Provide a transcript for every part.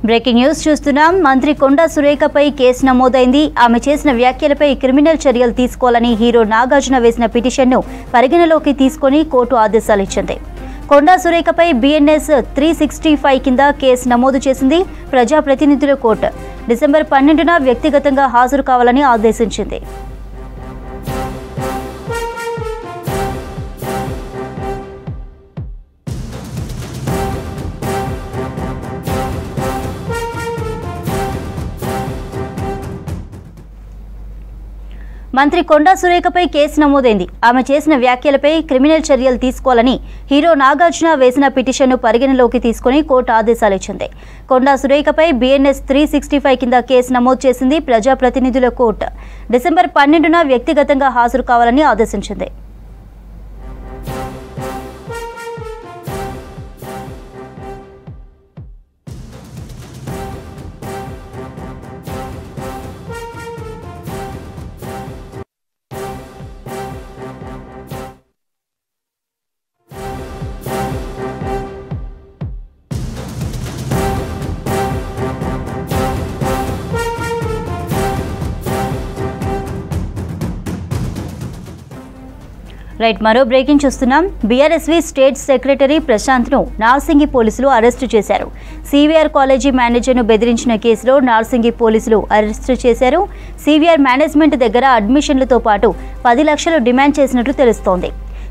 Breaking news చూస్తున్నాం. మంత్రి కొండా సురేఖపై case నమోదైంది. ఆమె చేసిన వ్యాఖ్యలపై క్రిమినల్ చర్యలు తీసుకోవాలని హీరో నాగార్జున వేసిన పిటిషన్ను పరిగణలోకి తీసుకొని కోర్టు ఆదేశాలు ఇచ్చింది. కొండా సురేఖపై BNS 365 కింద కేసు నమోదు చేసింది. ప్రజాప్రతినిధుల కోర్టు డిసెంబర్ 12న వ్యక్తిగతంగా హాజరు కావాలని ఆదేశించింది. మంత్రి కొండా సురేఖపై కేసు నమోదైంది. ఆమె చేసిన వ్యాఖ్యలపై క్రిమినల్ చర్యలు తీసుకోవాలని హీరో నాగార్జున వేసిన పిటిషన్ను పరిగణలోకి తీసుకుని కోర్టు ఆదేశాలు ఇచ్చింది. కొండా సురేఖపై BNS 365 కింద కేసు నమోదు చేసింది. ప్రజాప్రతినిధుల కోర్టు డిసెంబర్ 12న వ్యక్తిగతంగా హాజరు కావాలని ఆదేశించింది. మరో బ్రేకింగ్ చూస్తున్నాం. BRSV స్టేట్ సెక్రటరీ ప్రశాంత్ను నార్సింగి పోలీసులు అరెస్టు చేశారు. CVR కాలేజీ మేనేజర్ను బెదిరించిన కేసులో నార్సింగి పోలీసులు అరెస్టు చేశారు. CVR మేనేజ్మెంట్ దగ్గర అడ్మిషన్లతో పాటు 10 లక్షలు డిమాండ్ చేసినట్లు తెలుస్తోంది.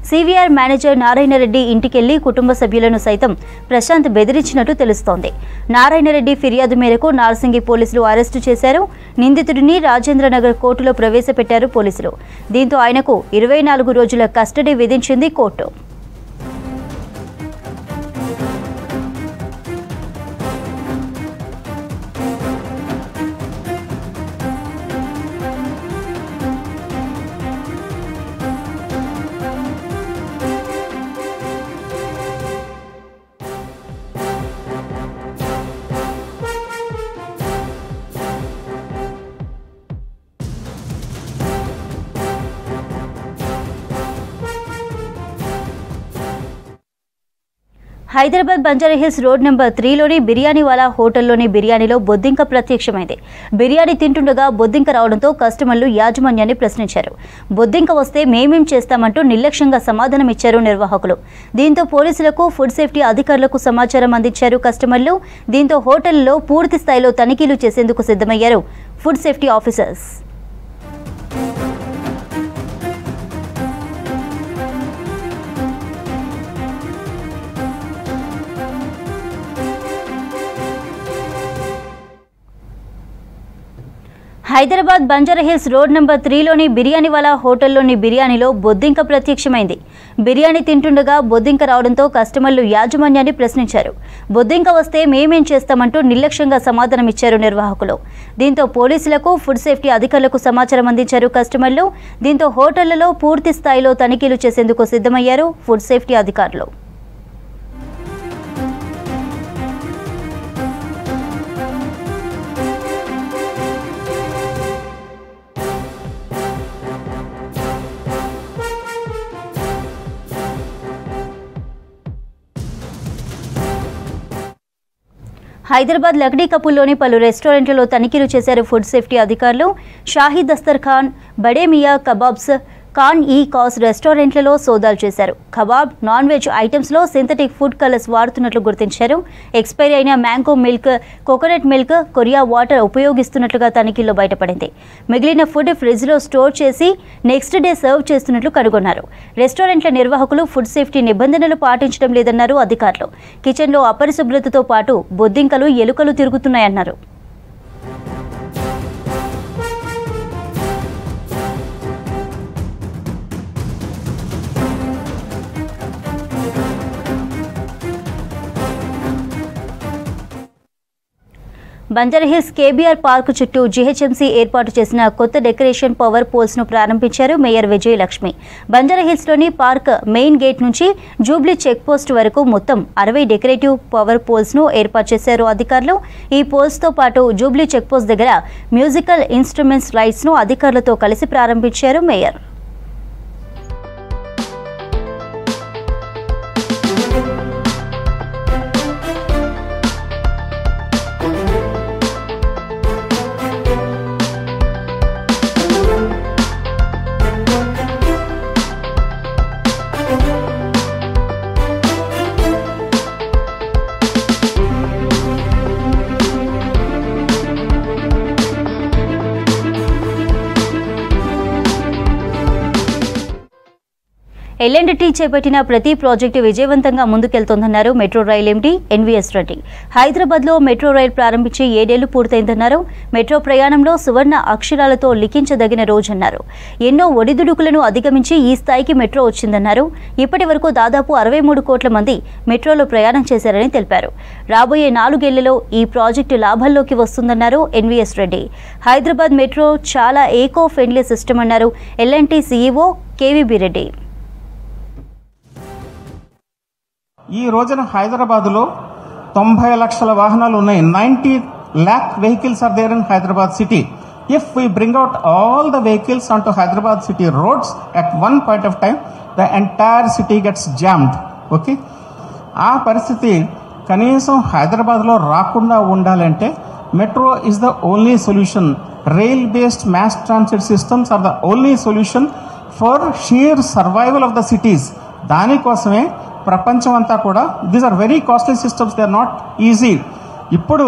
CVR మేనేజర్ నారాయణరెడ్డి ఇంటికెళ్లి కుటుంబ సభ్యులను సైతం ప్రశాంత్ బెదిరించినట్టు తెలుస్తోంది. నారాయణరెడ్డి ఫిర్యాదు మేరకు నార్సింగి పోలీసులు అరెస్టు చేశారు. నిందితుడిని రాజేంద్రనగర్ కోర్టులో ప్రవేశపెట్టారు పోలీసులు. దీంతో ఆయనకు 24 రోజుల కస్టడీ విధించింది court. Hyderabad Banjara Hills road number 3లోని బిర్యానీవాలా హోటల్లోని బిర్యానీలో బొద్దింక ప్రత్యక్షమైంది. బిర్యానీ తింటుండగా బొద్దింక రావడంతో కస్టమర్లు యాజమాన్యాన్ని ప్రశ్నించారు. బొద్దింక వస్తే మేమేం చేస్తామంటూ నిర్లక్ష్యంగా సమాధానమిచ్చారు నిర్వాహకులు. దీంతో పోలీసులకు, ఫుడ్ సేఫ్టీ అధికారులకు సమాచారం అందించారు కస్టమర్లు. దీంతో హోటల్లో పూర్తి స్థాయిలో తనిఖీలు చేసేందుకు సిద్ధమయ్యారు food safety officers. Hyderabad Banjara Hills road number 3లోని బిర్యానీవాలా హోటల్లోని బిర్యానీలో బొద్దింక ప్రత్యక్షమైంది. బిర్యానీ తింటుండగా బొద్దింక రావడంతో కస్టమర్లు యాజమాన్యాన్ని ప్రశ్నించారు. బొద్దింక వస్తే మేమేం చేస్తామంటూ నిర్లక్ష్యంగా సమాధానమిచ్చారు నిర్వాహకులు. దీంతో పోలీసులకు, ఫుడ్ సేఫ్టీ అధికారులకు సమాచారం అందించారు కస్టమర్లు. దీంతో హోటళ్లలో పూర్తి స్థాయిలో తనిఖీలు చేసేందుకు సిద్ధమయ్యారు ఫుడ్ సేఫ్టీ అధికారులు. హైదరాబాద్ లక్డీ కపుల్లోని పలు రెస్టారెంట్లలో తనిఖీలు చేశారు ఫుడ్ సేఫ్టీ అధికారులు. షాహీ దస్తర్ఖాన్, బడే మియా కబాబ్స్, ఖాన్ ఈ కాస్ రెస్టారెంట్లలో సోదాలు చేశారు. కబాబ్, నాన్ వెజ్ ఐటమ్స్లో సింథటిక్ ఫుడ్ కలర్స్ వాడుతున్నట్లు గుర్తించారు. ఎక్స్పైరీ అయిన మ్యాంగో మిల్క్, కోకోనట్ మిల్క్, కొరియా వాటర్ ఉపయోగిస్తున్నట్లుగా తనిఖీల్లో బయటపడింది. మిగిలిన ఫుడ్ ఫ్రిడ్జ్లో స్టోర్ చేసి నెక్స్ట్ డే సర్వ్ చేస్తున్నట్లు కనుగొన్నారు. రెస్టారెంట్ల నిర్వాహకులు ఫుడ్ సేఫ్టీ నిబంధనలు పాటించడం లేదన్నారు అధికారులు. కిచెన్లో అపరిశుభ్రతతో పాటు బొద్దింకలు, ఎలుకలు తిరుగుతున్నాయన్నారు. బంజారాహిల్స్ KBR పార్క్ చుట్టూ GHMC ఏర్పాటు చేసిన కొత్త డెకరేషన్ పవర్ పోల్స్ ను ప్రారంభించారు మేయర్ విజయలక్ష్మి. బంజారాహిల్స్లోని పార్క్ మెయిన్ గేట్ నుంచి జూబ్లీ చెక్ పోస్ట్ వరకు మొత్తం 60 డెకరేటివ్ పవర్ పోల్స్ ను ఏర్పాటు చేశారు అధికారులు. ఈ పోల్స్ తో పాటు జూబ్లీ చెక్ పోస్ట్ దగ్గర మ్యూజికల్ ఇన్స్ట్రుమెంట్స్ లైట్స్ ను అధికారులతో కలిసి ప్రారంభించారు మేయర్. L&T చేపట్టిన ప్రతి ప్రాజెక్టు విజయవంతంగా ముందుకెళ్తోందన్నారు metro rail MD NVS Reddy. హైదరాబాద్లో మెట్రో రైల్ ప్రారంభించి 7 ఏళ్లు పూర్తయిందన్నారు. మెట్రో ప్రయాణంలో సువర్ణ అక్షరాలతో లిఖించదగిన రోజన్నారు. ఎన్నో ఒడిదుడుకులను అధిగమించి ఈ స్థాయికి మెట్రో వచ్చిందన్నారు. ఇప్పటి వరకు దాదాపు 63 కోట్ల మంది మెట్రోలో ప్రయాణం చేశారని తెలిపారు. రాబోయే 4 ఏళ్లలో ఈ ప్రాజెక్టు లాభాల్లోకి వస్తుందన్నారు ఎన్వీఎస్ రెడ్డి. హైదరాబాద్ మెట్రో చాలా ఏకో ఫ్రెండ్లీ సిస్టమ్ అన్నారు L&T సీఈఓ కేవీబీ రెడ్డి. ఈ రోజున హైదరాబాద్లో 90 లక్షల వాహనాలు ఉన్నాయి. 90 lakh vehicles are there in Hyderabad city. If we bring out all the vehicles onto Hyderabad city roads at one point of time, the entire city gets jammed. Okay? ఆ పరిస్థితి కనీసం హైదరాబాద్లో రాకుండా ఉండాలంటే metro is the only solution. Rail based mass transit systems are the only solution for sheer survival of the cities. దానికోసమే ప్రపంచం అంతా కూడా these are very costly systems, they are not easy. ఇప్పుడు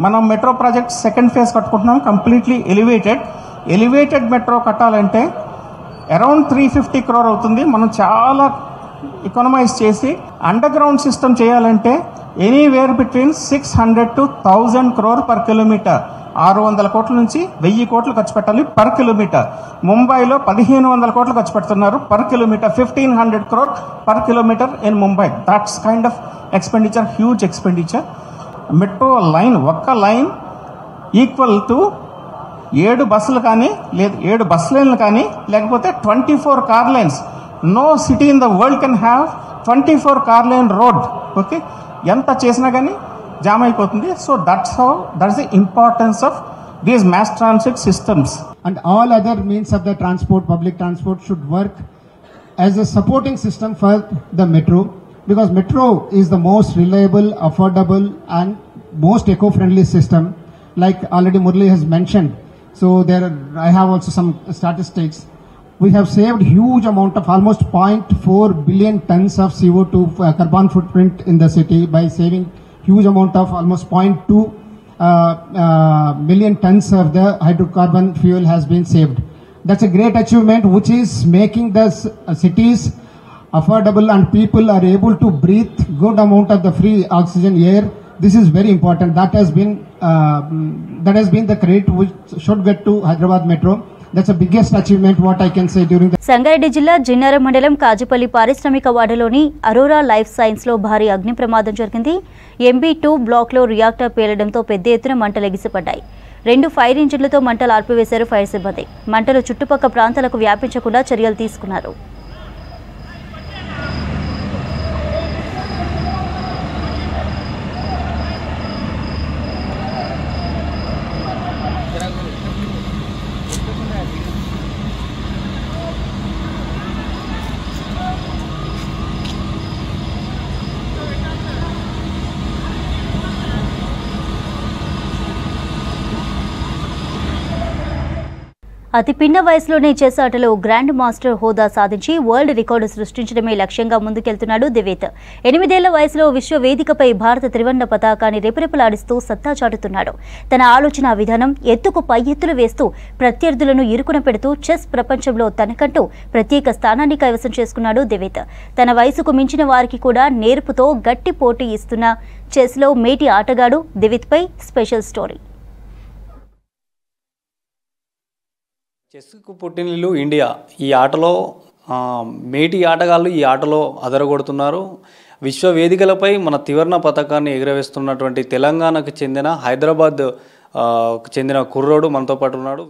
మనం మెట్రో ప్రాజెక్ట్ సెకండ్ ఫేజ్ కట్టుకుంటున్నాం, completely elevated metro కట్టాలంటే around 350 crore అవుతుంది. మనం చాలా ఎకనమైజ్ చేసి అండర్ గ్రౌండ్ సిస్టమ్ చేయాలంటే anywhere between 600 to 1000 crore per kilometer. 600 కోట్ల నుంచి 1000 కోట్లు ఖర్చు పెట్టాలి పర్ కిలోమీటర్. ముంబైలో 1500 కోట్లు ఖర్చు పెడుతున్నారు per kilometer. 1500 crore per kilometer in Mumbai. That's kind of expenditure, huge expenditure. Metro line, ఒక్క లైన్ ఈక్వల్ టు 7 బస్సులు కానీ, లేదు 7 బస్ లైన్లు కానీ, లేకపోతే 24 car lines. No city in the world can have 24 car line road. Okay, ఎంత చేసినా కానీ జామ్ అయిపోతుంది. So that's the importance of these mass transit systems. And all other means of the transport, public transport, should work as a supporting system for the metro, because metro is the most reliable, affordable and most eco-friendly system, like already Murli has mentioned. So I have also some statistics. We have saved huge amount of almost 0.4 billion tons of CO2 carbon footprint in the city by saving huge amount of almost 0.2 million tons of the hydrocarbon fuel has been saved. That's a great achievement which is making the cities affordable and people are able to breathe good amount of the free oxygen air. This is very important. That has been the credit which should get to Hyderabad Metro. That's the biggest achievement what I can say during the Sangareddy జిల్లా జిన్నారం మండలం కాజుపల్లి పారిశ్రామిక వాడలోని Arora life science లో భారీ అగ్ని ప్రమాదం జరిగింది. MB2 black లో reactor పేలడంతో పెద్ద ఎత్తున మంటలు ఎగిసిపడ్డాయి. 2 ఫైర్ ఇంజిన్లతో మంటలు ఆర్పివేశారు ఫైర్ సిబ్బంది. మంటలు చుట్టుపక్కల ప్రాంతాలకు వ్యాపించకుండా చర్యలు తీసుకున్నారు. అతి పిన్న వయసులోనే చెస్ ఆటలో గ్రాండ్ మాస్టర్ హోదా సాధించి వరల్డ్ రికార్డు సృష్టించడమే లక్ష్యంగా ముందుకెళ్తున్నాడు దివేత్. 8 ఏళ్ల వయసులో విశ్వ వేదికపై భారత త్రివర్ణ పతాకాన్ని రెపరెపలాడిస్తూ సత్తా చాటుతున్నాడు. తన ఆలోచన విధానం ఎత్తుకు పై ఎత్తులు వేస్తూ ప్రత్యర్థులను ఇరుకున పెడుతూ చెస్ ప్రపంచంలో తనకంటూ ప్రత్యేక స్థానాన్ని కైవసం చేసుకున్నాడు దివేత్. తన వయసుకు మించిన వారికి కూడా నేర్పుతో గట్టి పోటీ ఇస్తున్న చెస్లో మేటి ఆటగాడు దివేత్పై స్పెషల్ స్టోరీ. చెస్కు పుట్టినిల్లు ఇండియా. ఈ ఆటలో మేటి ఆటగాళ్ళు ఈ ఆటలో అదరగొడుతున్నారు. విశ్వ వేదికలపై మన త్రివర్ణ పతాకాన్ని ఎగురవేస్తున్నటువంటి తెలంగాణకు చెందిన హైదరాబాద్ చెందిన కుర్రోడు మనతో పాటు ఉన్నాడు.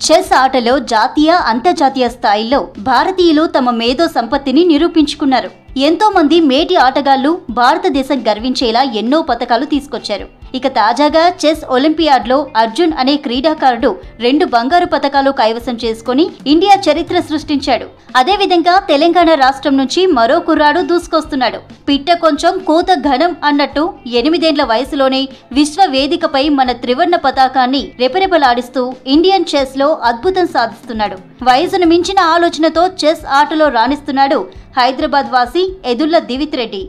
చెస్ ఆటలో జాతీయ అంతర్జాతీయ స్థాయిలో భారతీయులు తమ మేధో సంపత్తిని నిరూపించుకున్నారు. ఎంతో మంది మేటి ఆటగాళ్లు భారతదేశం గర్వించేలా ఎన్నో పతకాలు తీసుకొచ్చారు. ఇక తాజాగా చెస్ ఒలింపియాడ్లో అర్జున్ అనే క్రీడాకారుడు 2 బంగారు పతకాలు కైవసం చేసుకుని ఇండియా చరిత్ర సృష్టించాడు. అదేవిధంగా తెలంగాణ రాష్ట్రం నుంచి మరో కుర్రాడు దూసుకొస్తున్నాడు. పిట్ట కొంచెం కోత ఘనం అన్నట్టు 8 ఏళ్ల వయసులోనే విశ్వ వేదికపై మన త్రివర్ణ పతాకాన్ని రెపరెపలాడిస్తూ ఇండియన్ చెస్ లో అద్భుతం సాధిస్తున్నాడు. వయసును మించిన ఆలోచనతో చెస్ ఆటలో రాణిస్తున్నాడు హైదరాబాద్ వాసి ఎదుళ్ల దివిత్ రెడ్డి.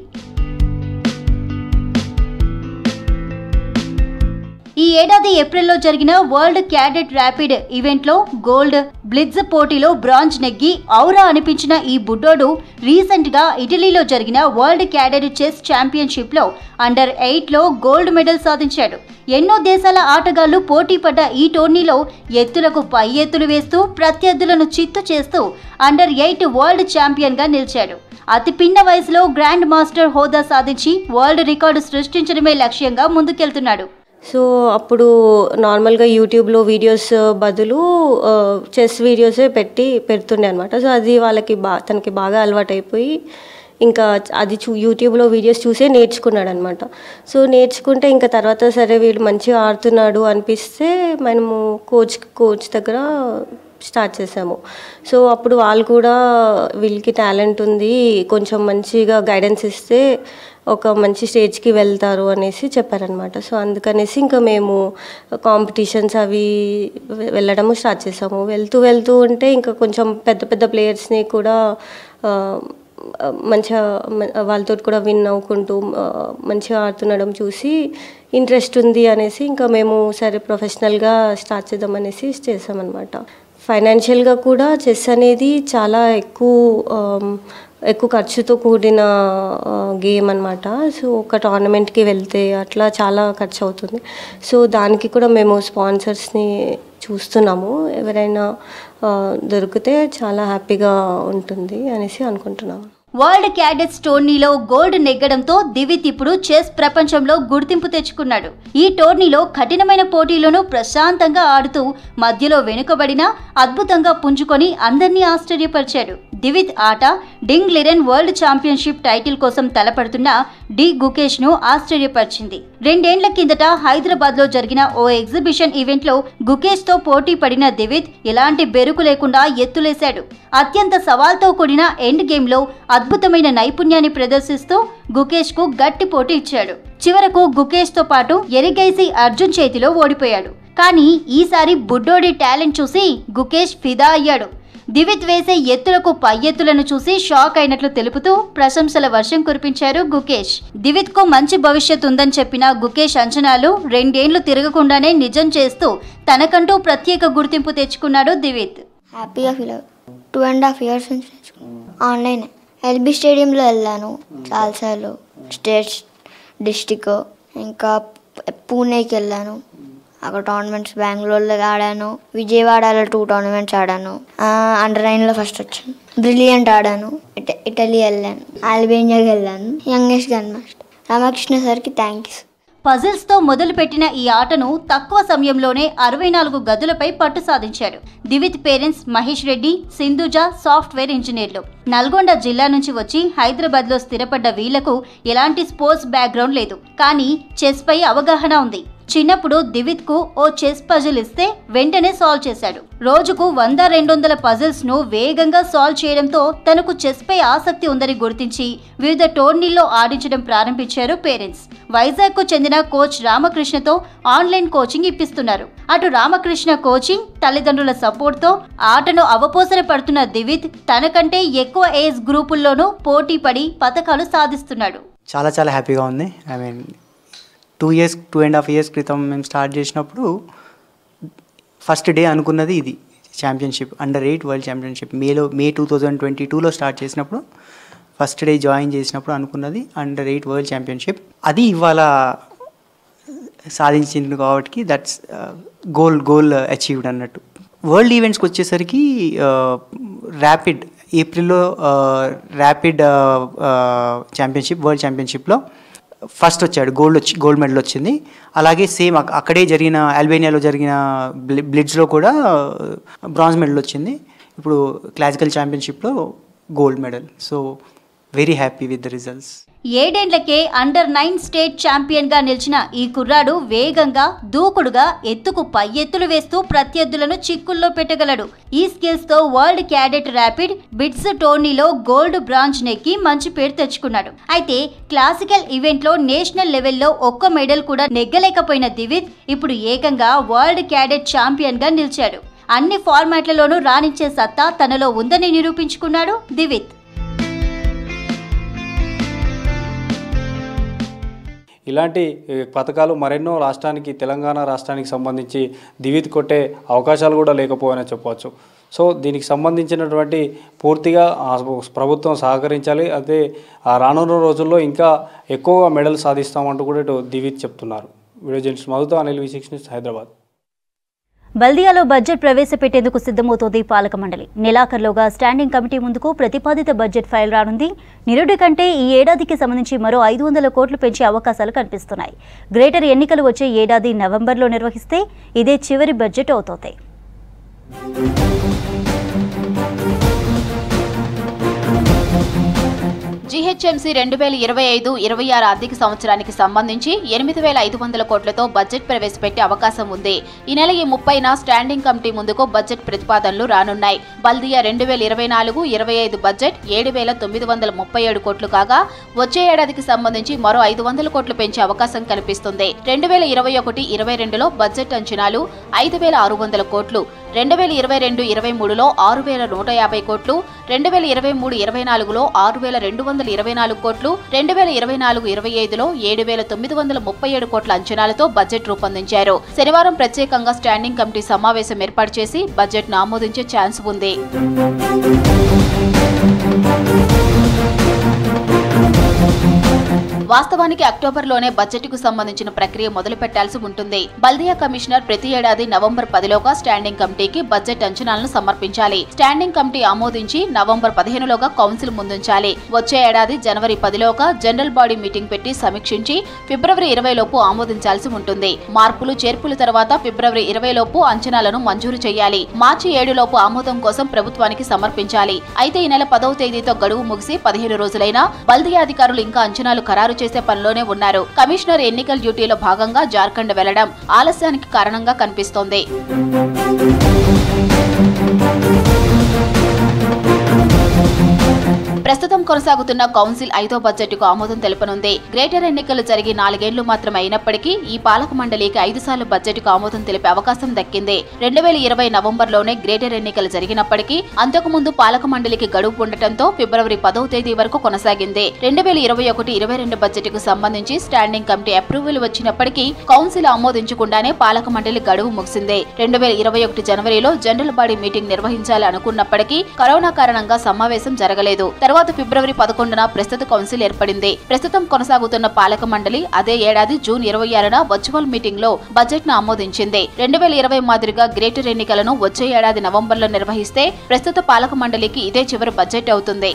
ఈ ఏడాది ఏప్రిల్లో జరిగిన వరల్డ్ క్యాడెట్ ర్యాపిడ్ ఈవెంట్లో గోల్డ్, బ్లిట్జ్ పోటీలో బ్రాంజ్ నెగ్గి ఔరా అనిపించిన ఈ బుడ్డోడు రీసెంట్ గా ఇటలీలో జరిగిన వరల్డ్ క్యాడెట్ చెస్ ఛాంపియన్షిప్ లో అండర్ 8లో గోల్డ్ మెడల్ సాధించాడు. ఎన్నో దేశాల ఆటగాళ్లు పోటీ పడ్డ ఈ టోర్నీలో ఎత్తులకు పై ఎత్తులు వేస్తూ ప్రత్యర్థులను చిత్తు చేస్తూ అండర్ 8 వరల్డ్ ఛాంపియన్ గా నిలిచాడు. అతి పిన్న వయసులో గ్రాండ్ మాస్టర్ హోదా సాధించి వరల్డ్ రికార్డు సృష్టించడమే లక్ష్యంగా ముందుకెళ్తున్నాడు. సో అప్పుడు నార్మల్గా యూట్యూబ్లో వీడియోస్ బదులు చెస్ వీడియోసే పెడుతుండే అనమాట. సో అది తనకి బాగా అలవాటైపోయి ఇంకా అది యూట్యూబ్లో వీడియోస్ చూసే నేర్చుకున్నాడు అనమాట. సో నేర్చుకుంటే ఇంకా తర్వాత సరే వీడు మంచిగా ఆడుతున్నాడు అనిపిస్తే మనము కోచ్ దగ్గర స్టార్ట్ చేసాము. సో అప్పుడు వాళ్ళు కూడా వీళ్ళకి టాలెంట్ ఉంది, కొంచెం మంచిగా గైడెన్స్ ఇస్తే ఒక మంచి స్టేజ్కి వెళ్తారు అనేసి చెప్పారనమాట. సో అందుకనేసి ఇంకా మేము కాంపిటీషన్స్ అవి వెళ్ళడము స్టార్ట్ చేసాము. వెళ్తూ ఉంటే ఇంకా కొంచెం పెద్ద ప్లేయర్స్ని కూడా మంచిగా వాళ్ళతో కూడా విన్ అవ్వుకుంటూ మంచిగా ఆడుతుండడం చూసి ఇంట్రెస్ట్ ఉంది అనేసి ఇంకా మేము సరే ప్రొఫెషనల్గా స్టార్ట్ చేద్దామనేసి చేసామన్నమాట. ఫైనాన్షియల్గా కూడా చెస్ అనేది చాలా ఎక్కువ ఖర్చుతో కూడిన గేమ్ అనమాట. సో ఒక టోర్నమెంట్కి వెళ్తే అట్లా చాలా ఖర్చు అవుతుంది. సో దానికి కూడా మేము స్పాన్సర్స్ని చూస్తున్నాము. ఎవరైనా దొరికితే చాలా హ్యాపీగా ఉంటుంది అనేసి అనుకుంటున్నాము. వరల్డ్ క్యాడెట్స్ టోర్నీలో గోల్డ్ నెగ్గడంతో దివిత్ ఇప్పుడు చెస్ ప్రపంచంలో గుర్తింపు తెచ్చుకున్నాడు. ఈ టోర్నీలో కఠినమైన పోటీలను ప్రశాంతంగా ఆడుతూ మధ్యలో వెనుకబడినా అద్భుతంగా పుంజుకొని అందరినీ ఆశ్చర్యపరిచాడు. దివిత్ ఆట డింగ్ లిరెన్ వరల్డ్ ఛాంపియన్షిప్ టైటిల్ కోసం తలపడుతున్న డి గుకేష్ ను ఆశ్చర్యపరిచింది. 2 ఏళ్ల కిందట హైదరాబాద్ లో జరిగిన ఓ ఎగ్జిబిషన్ ఈవెంట్ లో గుకేష్ తో పోటీ పడిన దివిత్ ఎలాంటి బెరుకు లేకుండా ఎత్తులేశాడు. అత్యంత సవాల్తో కూడిన ఎండ్ గేమ్ లో అద్భుతమైన నైపుణ్యాన్ని ప్రదర్శిస్తూ గుకేష్ కు గట్టి పోటీ ఇచ్చాడు. చివరకు గుకేష్ తో పాటు ఎరిగైసి అర్జున్ చేతిలో ఓడిపోయాడు. కానీ ఈసారి బుడ్డోడి టాలెంట్ చూసి గుకేష్ ఫిదా అయ్యాడు. దివిత్ వేసే ఎత్తులకు పై ఎత్తులను చూసి షాక్ అయినట్లు తెలుపుతూ ప్రశంసల వర్షం కురిపించారు గుకేష్. దివిత్ కు మంచి భవిష్యత్తు ఉందని చెప్పిన గుకేష్ అంచనాలు 2 ఏళ్లు తిరగకుండానే నిజం చేస్తూ తనకంటూ ప్రత్యేక గుర్తింపు తెచ్చుకున్నాడు దివిత్. హ్యాపీగా ఫీల్ అవుతుంది. 2.5 years నుంచి ఆన్లైన్ ఎల్బీ స్టేడియంలో వెళ్ళాను చాలాసార్లు. స్టేట్, డిస్టిక్, ఇంకా పూణేకి వెళ్ళాను. అక్కడ టోర్నమెంట్స్ బెంగళూరులో ఆడాను. విజయవాడలో 2 tournaments ఆడాను. అండర్ 9లో ఫస్ట్ వచ్చాను. బ్రిలియంట్ ఆడాను. ఇటలీ వెళ్ళాను. అల్బేనియాకి వెళ్ళాను. యంగెస్ట్ గ్రాండ్ మాస్టర్ రామకృష్ణ సార్కి థ్యాంక్స్. పజిల్స్ తో మొదలుపెట్టిన ఈ ఆటను తక్కువ సమయంలోనే 64 గదులపై పట్టు సాధించాడు. దివిత్ పేరెంట్స్ మహేష్ రెడ్డి, సింధుజ సాఫ్ట్వేర్ ఇంజనీర్లు. నల్గొండ జిల్లా నుంచి వచ్చి హైదరాబాద్ లో స్థిరపడ్డ వీళ్లకు ఎలాంటి స్పోర్ట్స్ బ్యాక్గ్రౌండ్ లేదు, కానీ చెస్ పై అవగాహన ఉంది. చిన్నప్పుడు దివిత్ కు ఓ చెస్ పజిల్ ఇస్తే వెంటనే సాల్వ్ చేశాడు. రోజుకు 100-200 పజిల్స్ ను వేగంగా సాల్వ్ చేయడంతో తనకు చెస్ పై ఆసక్తి ఉందని గుర్తించి వివిధ టోర్నీల్లో ఆడించడం ప్రారంభించారు పేరెంట్స్. వైజాగ్ కు చెందిన కోచ్ రామకృష్ణతో ఆన్లైన్ కోచింగ్ ఇప్పిస్తున్నారు. అటు రామకృష్ణ కోచింగ్, తల్లిదండ్రుల సపోర్ట్ తో ఆటను అవపోసన పడుతున్న దివిత్ తనకంటే ఎక్కువ ఏజ్ గ్రూపుల్లోనూ పోటీ పడి పతకాలు సాధిస్తున్నాడు. చాలా హ్యాపీగా ఉంది. 2.5 years క్రితం మేము స్టార్ట్ చేసినప్పుడు ఫస్ట్ డే అనుకున్నది ఇది ఛాంపియన్షిప్, అండర్ 8 వరల్డ్ ఛాంపియన్షిప్. మే 2022లో స్టార్ట్ చేసినప్పుడు ఫస్ట్ డే జాయిన్ చేసినప్పుడు అనుకున్నది అండర్ 8 వరల్డ్ ఛాంపియన్షిప్. అది ఇవాళ సాధించింది కాబట్టి దట్స్ గోల్ అచీవ్డ్ అన్నట్టు. వరల్డ్ ఈవెంట్స్కి వచ్చేసరికి ర్యాపిడ్ ఏప్రిల్లో ర్యాపిడ్ ఛాంపియన్షిప్, వరల్డ్ ఛాంపియన్షిప్లో ఫస్ట్ వచ్చాడు. గోల్డ్ మెడల్ వచ్చింది. అలాగే సేమ్ అక్కడే జరిగిన అల్బేనియాలో జరిగిన బ్లిట్జ్లో కూడా బ్రాంజ్ మెడల్ వచ్చింది. ఇప్పుడు క్లాసికల్ ఛాంపియన్షిప్లో gold medal. So very happy with the results. 7 ఏళ్లకే అండర్ 9 స్టేట్ ఛాంపియన్ గా నిలిచిన ఈ కుర్రాడు వేగంగా, దూకుడుగా ఎత్తుకు పై ఎత్తులు వేస్తూ ప్రత్యర్థులను చిక్కుల్లో పెట్టగలడు. ఈ స్కిల్స్ తో వరల్డ్ క్యాడెట్ ర్యాపిడ్ బిట్స్ టోర్నీలో గోల్డ్, బ్రాంజ్ నెక్కి మంచి పేరు తెచ్చుకున్నాడు. అయితే క్లాసికల్ ఈవెంట్ లో నేషనల్ లెవెల్లో ఒక్క మెడల్ కూడా నెగ్గలేకపోయిన దివిత్ ఇప్పుడు ఏకంగా వరల్డ్ క్యాడెట్ ఛాంపియన్ గా నిలిచాడు. అన్ని ఫార్మాట్లలోనూ రాణించే సత్తా తనలో ఉందని నిరూపించుకున్నాడు దివిత్. ఇలాంటి పథకాలు మరెన్నో రాష్ట్రానికి, తెలంగాణ రాష్ట్రానికి సంబంధించి దివితి కొట్టే అవకాశాలు కూడా లేకపోవని చెప్పవచ్చు. సో దీనికి సంబంధించినటువంటి పూర్తిగా ప్రభుత్వం సహకరించాలి. అదే రానున్న రోజుల్లో ఇంకా ఎక్కువగా మెడల్ సాధిస్తామంటూ కూడా ఇటు దివిత్ చెప్తున్నారు. వీడియో జర్నలిస్ట్ మధుతో అనిల్, V6 న్యూస్, హైదరాబాద్. బల్దియాలో బడ్జెట్ ప్రవేశపెట్టేందుకు సిద్ధమవుతోంది పాలక మండలి. నెలాఖరులోగా స్టాండింగ్ కమిటీ ముందుకు ప్రతిపాదిత బడ్జెట్ ఫైల్ రానుంది. నిరుడి కంటే ఈ ఏడాదికి సంబంధించి మరో 500 కోట్లు పెంచే అవకాశాలు కనిపిస్తున్నాయి. గ్రేటర్ ఎన్నికలు వచ్చే ఏడాది నవంబర్లో నిర్వహిస్తే ఇదే చివరి బడ్జెట్ అవుతోంది. జీహెచ్ఎంసీ 2025-26 ఆర్థిక సంవత్సరానికి సంబంధించి 8,500 కోట్లతో బడ్జెట్ ప్రవేశపెట్టే అవకాశం ఉంది. ఈ నెల 30న స్టాండింగ్ కమిటీ ముందుకు బడ్జెట్ ప్రతిపాదనలు రానున్నాయి. బల్దియా 2024-25 బడ్జెట్ 7,937 కోట్లు కాగా వచ్చే ఏడాదికి సంబంధించి మరో 500 కోట్లు పెంచే అవకాశం కనిపిస్తుంది. 2021-22లో బడ్జెట్ అంచనాలు 5,600 కోట్లు, 2022-23లో 6,150 కోట్లు, 2023-24లో 6,224 కోట్లు, 2024-25లో 7,937 కోట్ల అంచనాలతో బడ్జెట్ రూపొందించారు. శనివారం ప్రత్యేకంగా స్టాండింగ్ కమిటీ సమావేశం ఏర్పాటు చేసి బడ్జెట్ను ఆమోదించే ఛాన్స్ ఉంది. వాస్తవానికి అక్టోబర్లోనే బడ్జెట్కు సంబంధించిన ప్రక్రియ మొదలు పెట్టాల్సి ఉంటుంది. బల్దియా కమిషనర్ ప్రతి ఏడాది నవంబర్ 10లోగా స్టాండింగ్ కమిటీకి బడ్జెట్ అంచనాలను సమర్పించాలి. స్టాండింగ్ కమిటీ ఆమోదించి నవంబర్ 15లోగా కౌన్సిల్ ముందుంచాలి. వచ్చే ఏడాది జనవరి 10లోగా జనరల్ బాడీ మీటింగ్ పెట్టి సమీక్షించి ఫిబ్రవరి 20లోపు ఆమోదించాల్సి ఉంటుంది. మార్పులు చేర్పుల తర్వాత ఫిబ్రవరి 20లోపు అంచనాలను మంజూరు చేయాలి. మార్చి 7లోపు ఆమోదం కోసం ప్రభుత్వానికి సమర్పించాలి. అయితే ఈ నెల 10వ తేదీతో గడువు ముగిసి 15 రోజులైనా బల్దియా అధికారులు ఇంకా అంచనాలు ఖరారు చేసే పనిలోనే ఉన్నారు. కమిషనర్ ఎన్నికల డ్యూటీలో భాగంగా జార్ఖండ్ వెళ్లడం ఆలస్యానికి కారణంగా కనిపిస్తోంది. ప్రస్తుతం కొనసాగుతున్న కౌన్సిల్ 5వ బడ్జెట్కు ఆమోదం తెలుపనుంది. గ్రేటర్ ఎన్నికలు జరిగి 4 ఏళ్లు మాత్రమే అయినప్పటికీ ఈ పాలక మండలికి 5 సార్లు బడ్జెట్కు ఆమోదం తెలిపే అవకాశం దక్కింది. 2020 నవంబర్లోనే గ్రేటర్ ఎన్నికలు జరిగినప్పటికీ అంతకుముందు పాలక మండలికి గడువు ఉండటంతో ఫిబ్రవరి 10వ తేదీ వరకు కొనసాగింది. 2021-22 బడ్జెట్కు సంబంధించి స్టాండింగ్ కమిటీ అప్రూవల్ వచ్చినప్పటికీ కౌన్సిల్ ఆమోదించకుండానే పాలక మండలి గడువు ముగిసింది. 2021 జనవరిలో జనరల్ బాడీ మీటింగ్ నిర్వహించాలి అనుకున్నప్పటికీ కరోనా కారణంగా సమావేశం జరగలేదు. తర్వాత ఫిబ్రవరి 11న ప్రస్తుత కౌన్సిల్ ఏర్పడింది. ప్రస్తుతం కొనసాగుతున్న పాలక మండలి అదే ఏడాది జూన్ 26న వర్చువల్ మీటింగ్ లో బడ్జెట్ ను ఆమోదించింది. 2020 మాదిరిగా గ్రేటర్ ఎన్నికలను వచ్చే ఏడాది నవంబర్లో నిర్వహిస్తే ప్రస్తుత పాలక మండలికి ఇదే చివరి బడ్జెట్ అవుతుంది.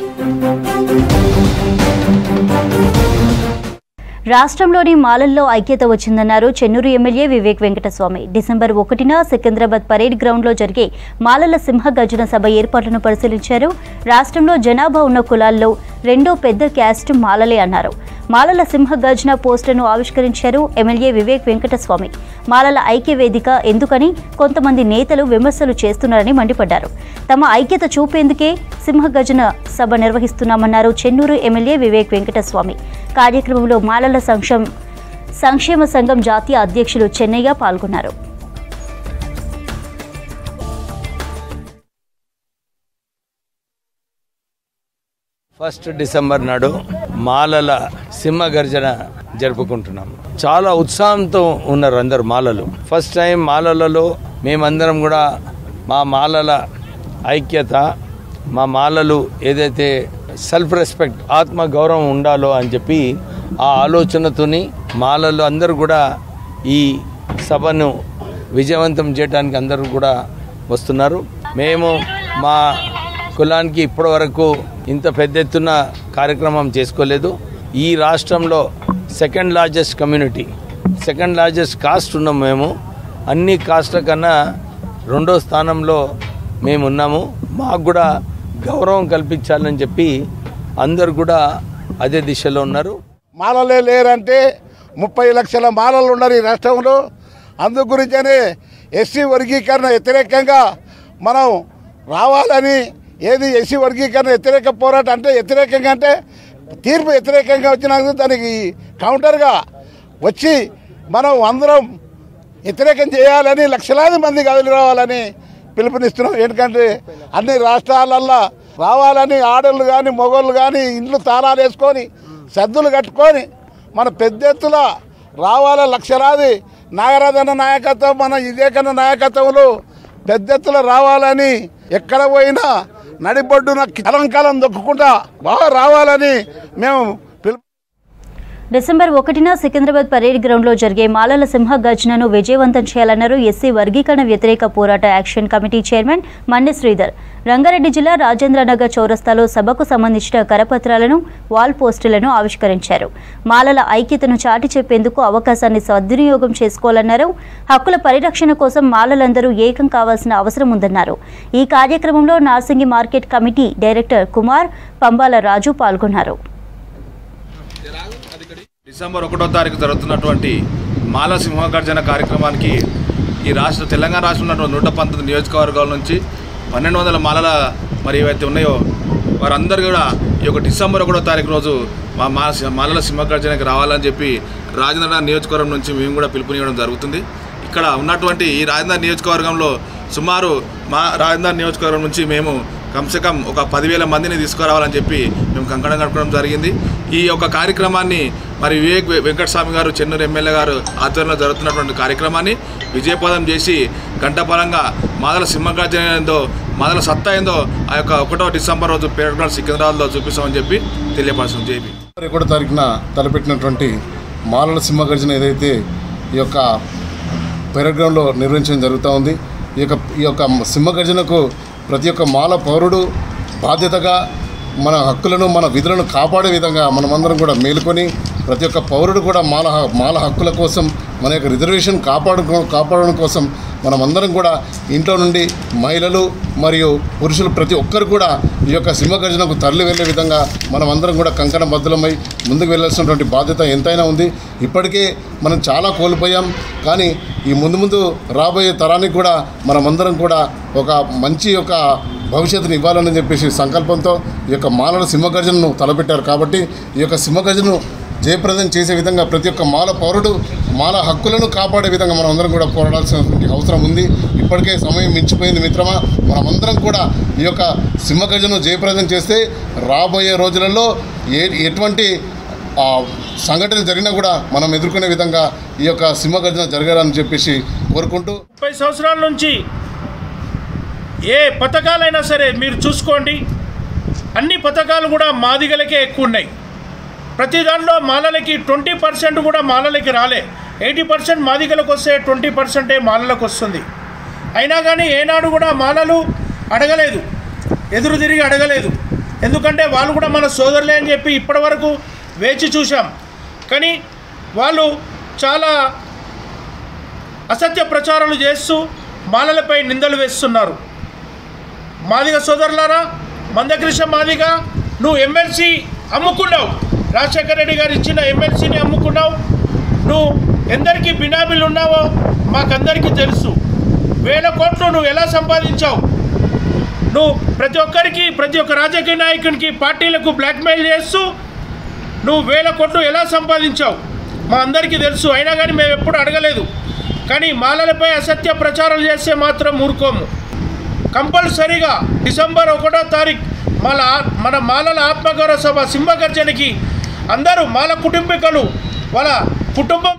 రాష్ట్రంలోని మాలల్లో ఐక్యత వచ్చిందన్నారు చెన్నూరు ఎమ్మెల్యే వివేక్ వెంకటస్వామి. డిసెంబర్ 1న సికింద్రాబాద్ పరేడ్ గ్రౌండ్లో జరిగే మాలల సింహగర్జన సభ ఏర్పాట్లను పరిశీలించారు. రాష్ట్రంలో జనాభా ఉన్న కులాల్లో రెండో పెద్ద క్యాస్ట్ మాలలే అన్నారు. మాలల సింహగర్జన పోస్టర్ను ఆవిష్కరించారు ఎమ్మెల్యే వివేక్ వెంకటస్వామి. మాలల ఐక్య వేదిక ఎందుకని కొంతమంది నేతలు విమర్శలు చేస్తున్నారని మండిపడ్డారు. తమ ఐక్యత చూపేందుకే సింహగర్జన సభ నిర్వహిస్తున్నామన్నారు చెన్నూరు ఎమ్మెల్యే వివేక్ వెంకటస్వామి. కార్యక్రమంలో మాలల సంక్షేమ సంఘం జాతీయ అధ్యక్షులు చెన్నయ్య పాల్గొన్నారు. ఫస్ట్ డిసెంబర్ నాడు మాలల సింహగర్జన జరుపుకుంటున్నాం. చాలా ఉత్సాహంతో ఉన్నారు అందరు మాలలు. ఫస్ట్ టైం మాలలలో మేమందరం కూడా మా మాలల ఐక్యత, మా మాలలు ఏదైతే సెల్ఫ్ రెస్పెక్ట్, ఆత్మ గౌరవం ఉండాలో అని చెప్పి ఆ ఆలోచనతోని మాలలు అందరూ కూడా ఈ సభను విజయవంతం చేయడానికి అందరూ కూడా వస్తున్నారు. మేము మా కులానికి ఇప్పటి వరకు ఇంత పెద్ద ఎత్తున కార్యక్రమం చేసుకోలేదు. ఈ రాష్ట్రంలో second largest community, second largest cost ఉన్నాము. మేము అన్ని కాస్ట్ల కన్నా 2వ స్థానంలో మేము ఉన్నాము. మాకు కూడా గౌరవం కల్పించాలని చెప్పి అందరు కూడా అదే దిశలో ఉన్నారు. మాలలే లేరంటే 30 లక్షల మాలలు ఉన్నారు ఈ రాష్ట్రంలో. అందు గురించనే ఎస్సీ వర్గీకరణ వ్యతిరేకంగా మనం రావాలని, ఏది ఎస్సీ వర్గీకరణ వ్యతిరేక పోరాటం అంటే వ్యతిరేకంగా అంటే తీర్పు వ్యతిరేకంగా వచ్చినందుకు దానికి కౌంటర్గా వచ్చి మనం అందరం వ్యతిరేకం చేయాలని, లక్షలాది మంది కదిలి రావాలని పిలుపునిస్తున్నాం. ఎందుకంటే అన్ని రాష్ట్రాలల్లో రావాలని ఆడళ్ళు కానీ మగవాళ్ళు కానీ ఇండ్లు తాళాలు వేసుకొని సద్దులు కట్టుకొని మన పెద్ద ఎత్తున రావాల లక్షలాది నాగరాజన్న నాయకత్వం మన వివేకన్న నాయకత్వంలో పెద్ద ఎత్తున రావాలని ఎక్కడ పోయినా నడిబొడ్డున కలంకాలం దొక్కుకుంటా బాగా రావాలని మేము డిసెంబర్ 1న సికింద్రాబాద్ పరేడ్ గ్రౌండ్లో జరిగే మాలల సింహ గర్జనను విజయవంతం చేయాలన్నారు ఎస్సీ వర్గీకరణ వ్యతిరేక పోరాట action committee chairman Manne Sridhar. Rangareddy జిల్లా రాజేంద్రనగర్ చౌరస్తాలో సభకు సంబంధించిన కరపత్రాలను, వాల్ పోస్టులను ఆవిష్కరించారు. మాలల ఐక్యతను చాటి చెప్పేందుకు అవకాశాన్ని సద్వినియోగం చేసుకోవాలన్నారు. హక్కుల పరిరక్షణ కోసం మాలలందరూ ఏకం కావాల్సిన అవసరం ఉందన్నారు. ఈ కార్యక్రమంలో Narsingi market committee director Kumar, Pambala Raju పాల్గొన్నారు. డిసెంబర్ 1వ తారీఖు జరుగుతున్నటువంటి మాల సింహగర్జన కార్యక్రమానికి ఈ తెలంగాణ రాష్ట్రంలో ఉన్నటువంటి 119 నియోజకవర్గాల నుంచి 1200 మాలల మరి ఏవైతే ఉన్నాయో వారందరూ కూడా ఈ యొక్క డిసెంబర్ 1వ తారీఖు రోజు మాలల సింహగర్జనకి రావాలని చెప్పి రాజేంద్ర నియోజకవర్గం నుంచి మేము కూడా పిలుపునివ్వడం జరుగుతుంది. ఇక్కడ ఉన్నటువంటి ఈ రాజేంద్ర నియోజకవర్గంలో సుమారు రాజేంద్ర నియోజకవర్గం నుంచి మేము కమ్సే ఒక 10,000 మందిని తీసుకురావాలని చెప్పి మేము కంకణం కట్టుకోవడం జరిగింది. ఈ యొక్క కార్యక్రమాన్ని మరి వెంకటస్వామి గారు, చెన్నూరు ఎమ్మెల్యే గారు ఆధ్వర్యంలో జరుగుతున్నటువంటి కార్యక్రమాన్ని విజయపదం చేసి గంటపరంగా మాదల సింహగర్జన ఏందో, మాదల సత్తా ఏందో ఆ యొక్క 1వ డిసెంబర్ రోజు పేరెడ్ గ్రౌండ్ సికింద్రాబాద్లో చూపిస్తామని చెప్పి తెలియపరుస్తుంది. జేపీ 1వ తారీఖున తలపెట్టినటువంటి మాలల సింహగర్జన ఏదైతే ఈ యొక్క పేరెడ్ గ్రౌండ్లో నిర్వహించడం జరుగుతూ ఉంది. ఈ యొక్క సింహగర్జనకు ప్రతి ఒక్క మాల పౌరుడు బాధ్యతగా మన హక్కులను, మన విధులను కాపాడే విధంగా మనమందరం కూడా మేలుకొని ప్రతి ఒక్క పౌరుడు కూడా మాల హక్కుల కోసం, మన యొక్క రిజర్వేషన్ కాపాడడం కోసం మనమందరం కూడా ఇంట్లో నుండి మహిళలు మరియు పురుషులు ప్రతి ఒక్కరు కూడా ఈ యొక్క సింహగర్జనకు తరలి వెళ్ళే విధంగా మనమందరం కూడా కంకణబద్ధులమై ముందుకు వెళ్ళాల్సినటువంటి బాధ్యత ఎంతైనా ఉంది. ఇప్పటికే మనం చాలా కోల్పోయాం, కానీ ఈ ముందు రాబోయే తరానికి కూడా మనమందరం కూడా ఒక మంచి యొక్క భవిష్యత్తుని ఇవ్వాలని చెప్పేసి సంకల్పంతో ఈ యొక్క మాలల సింహగర్జనను తలపెట్టారు. కాబట్టి ఈ యొక్క సింహగర్జనను జయప్రదం చేసే విధంగా ప్రతి ఒక్క మాల పౌరుడు మాల హక్కులను కాపాడే విధంగా మనం అందరం కూడా పోరాడాల్సినటువంటి అవసరం ఉంది. ఇప్పటికే సమయం మించిపోయింది మిత్రమా. మనమందరం కూడా ఈ యొక్క సింహగర్జనను జయప్రదం చేస్తే రాబోయే రోజులలో ఎటువంటి సంఘటన జరిగినా కూడా మనం ఎదుర్కొనే విధంగా ఈ యొక్క సింహగర్జన జరగాలని చెప్పేసి కోరుకుంటూ 30 సంవత్సరాల నుంచి ఏ పథకాలైనా సరే మీరు చూసుకోండి, అన్ని పథకాలు కూడా మాదిగలకే ఎక్కువ ఉన్నాయి. ప్రతి దాంట్లో మాలలకి 20% కూడా మాలలకి రాలే. 80% మాదిగలకు వస్తే 20% మాలలకు వస్తుంది. అయినా కానీ ఏనాడు కూడా మాలలు అడగలేదు, ఎదురు తిరిగి అడగలేదు. ఎందుకంటే వాళ్ళు కూడా మన సోదరులే అని చెప్పి ఇప్పటి వరకు వేచి చూసాం. కానీ వాళ్ళు చాలా అసత్య ప్రచారాలు చేస్తూ మాలలపై నిందలు వేస్తున్నారు. మాదిగ సోదరులారా, మందకృష్ణ మాదిగ, నువ్వు ఎమ్మెల్సీ అమ్ముకున్నావు, రాజశేఖర రెడ్డి గారు ఇచ్చిన ఎమ్మెల్సీని అమ్ముకున్నావు. నువ్వు ఎందరికీ బినామీలు ఉన్నావో మాకందరికీ తెలుసు. 1000 కోట్లు నువ్వు ఎలా సంపాదించావు? నువ్వు ప్రతి ఒక్క రాజకీయ నాయకునికి, పార్టీలకు బ్లాక్మెయిల్ చేస్తూ నువ్వు 1000 కోట్లు ఎలా సంపాదించావు మా అందరికీ తెలుసు. అయినా కానీ మేము ఎప్పుడు అడగలేదు. కానీ మాలలపై అసత్య ప్రచారాలు చేస్తే మాత్రం ఊరుకోము. కంపల్సరీగా డిసెంబర్ 1వ తారీఖు మన మాలల ఆత్మగౌరవ సభ సింహగర్జనకి అందరూ మాల కుటుంబీకులు వాళ్ళ కుటుంబం